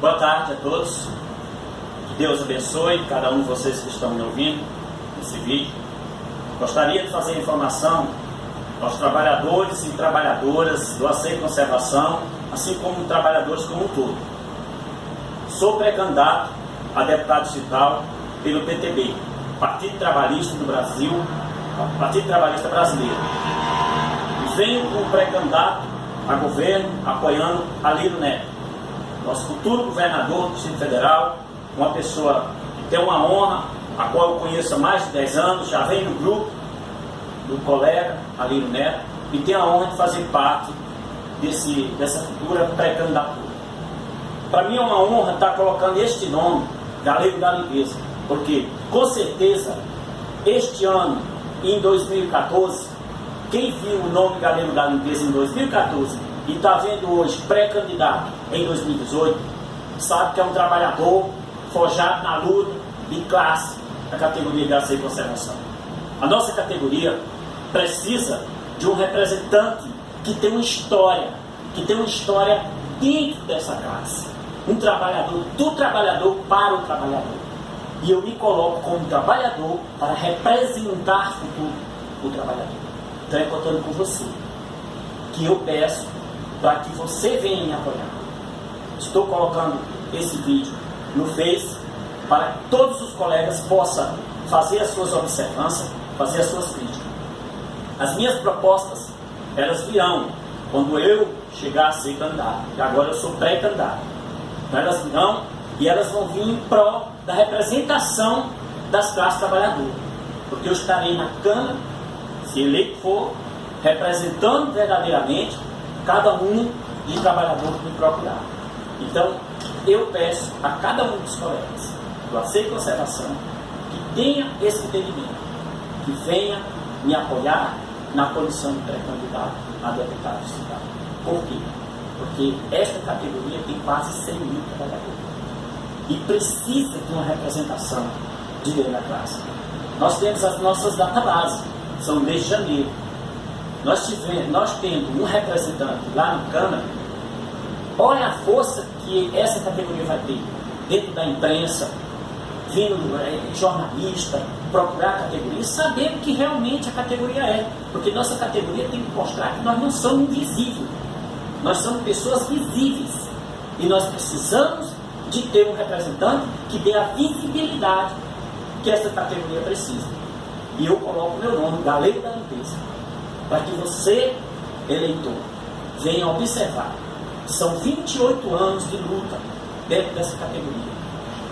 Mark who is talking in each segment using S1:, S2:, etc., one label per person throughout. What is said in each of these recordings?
S1: Boa tarde a todos. Que Deus abençoe cada um de vocês que estão me ouvindo nesse vídeo. Gostaria de fazer informação aos trabalhadores e trabalhadoras do Aceito Conservação, assim como trabalhadores como um todo. Sou pré-candidato a deputado distrital pelo PTB, Partido Trabalhista do Brasil, Partido Trabalhista Brasileiro. E venho como pré-candidato a governo apoiando Alírio Neto, nosso futuro governador do Distrito Federal, uma pessoa que tem uma honra, a qual eu conheço há mais de 10 anos, já vem no grupo do colega Alírio Neto, e tenho a honra de fazer parte dessa futura pré-candidatura. Para mim é uma honra estar colocando este nome, Galego da Limpeza, porque com certeza este ano, em 2014, quem viu o nome Galego da Limpeza em 2014 e está vendo hoje pré-candidato em 2018, sabe que é um trabalhador forjado na luta de classe da categoria de Aceito Conservação. A nossa categoria precisa de um representante que tem uma história dentro dessa classe. Um trabalhador, do trabalhador para o trabalhador. E eu me coloco como trabalhador para representar o trabalhador. Então é contando com você, que eu peço para que você venha me apoiar. Estou colocando esse vídeo no Face para que todos os colegas possam fazer as suas observâncias, fazer as suas críticas. As minhas propostas, elas virão quando eu chegar a ser candidato, e agora eu sou pré-candidato. Então elas virão e elas vão vir em prol da representação das classes trabalhadoras, porque eu estarei na Câmara, se eleito for, representando verdadeiramente cada um de trabalhador que me procurar. Então, eu peço a cada um dos colegas do Aceito Conservação que tenha esse entendimento, que venha me apoiar na condição de pré-candidato a deputado distrital. Por quê? Porque esta categoria tem quase 100 mil trabalhadores e precisa de uma representação de dentro da classe. Nós temos as nossas databases, são desde janeiro. Nós tendo um representante lá na Câmara, olha a força que essa categoria vai ter dentro da imprensa, vindo jornalista, procurar a categoria e saber o que realmente a categoria é. Porque nossa categoria tem que mostrar que nós não somos invisíveis. Nós somos pessoas visíveis. E nós precisamos de ter um representante que dê a visibilidade que essa categoria precisa. E eu coloco meu nome, Galego da Limpeza, para que você, eleitor, venha observar. São 28 anos de luta dentro dessa categoria,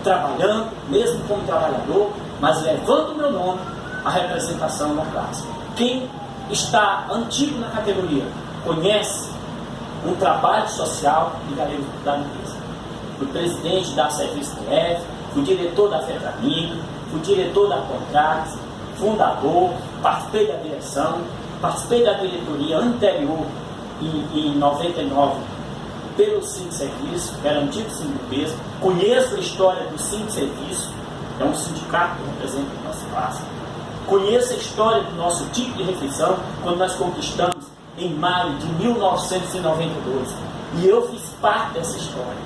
S1: trabalhando, mesmo como trabalhador, mas levando o meu nome à representação da classe. Quem está antigo na categoria conhece um trabalho social de Galego da Limpeza. Fui presidente da Serviço TF, fui diretor da FETRAMIG, fui diretor da Contrax, fundador, participei da direção, participei da diretoria anterior em 99 pelo Sindicato Serviço, que era um antigo sindicato de peso. Conheço a história do Sindicato Serviço, que é um sindicato que representa a nossa classe. Conheço a história do nosso tipo de refeição, quando nós conquistamos em maio de 1992. E eu fiz parte dessa história.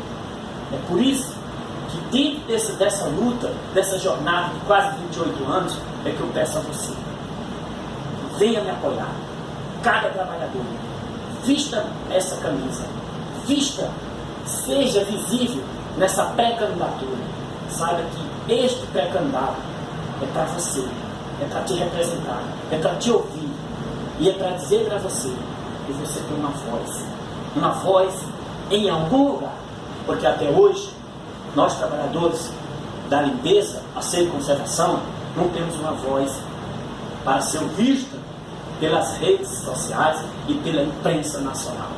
S1: É por isso que dentro dessa luta, dessa jornada de quase 28 anos, é que eu peço a você, venha me apoiar. Cada trabalhador, vista essa camisa, vista, seja visível nessa pré-candidatura. Saiba que este pré-candidato é para você, é para te representar, é para te ouvir e é para dizer para você que você tem uma voz em algum lugar, porque até hoje nós trabalhadores da limpeza, Aceito Conservação, não temos uma voz para ser vista pelas redes sociais e pela imprensa nacional.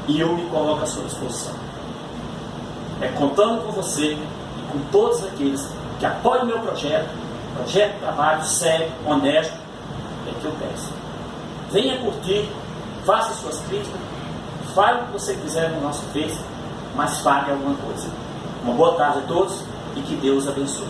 S1: E eu me coloco à sua disposição. É contando com você e com todos aqueles que apoiam o meu projeto de trabalho sério, honesto, é que eu peço. Venha curtir, faça suas críticas, fale o que você quiser no nosso Face, mas fale alguma coisa. Uma boa tarde a todos e que Deus abençoe.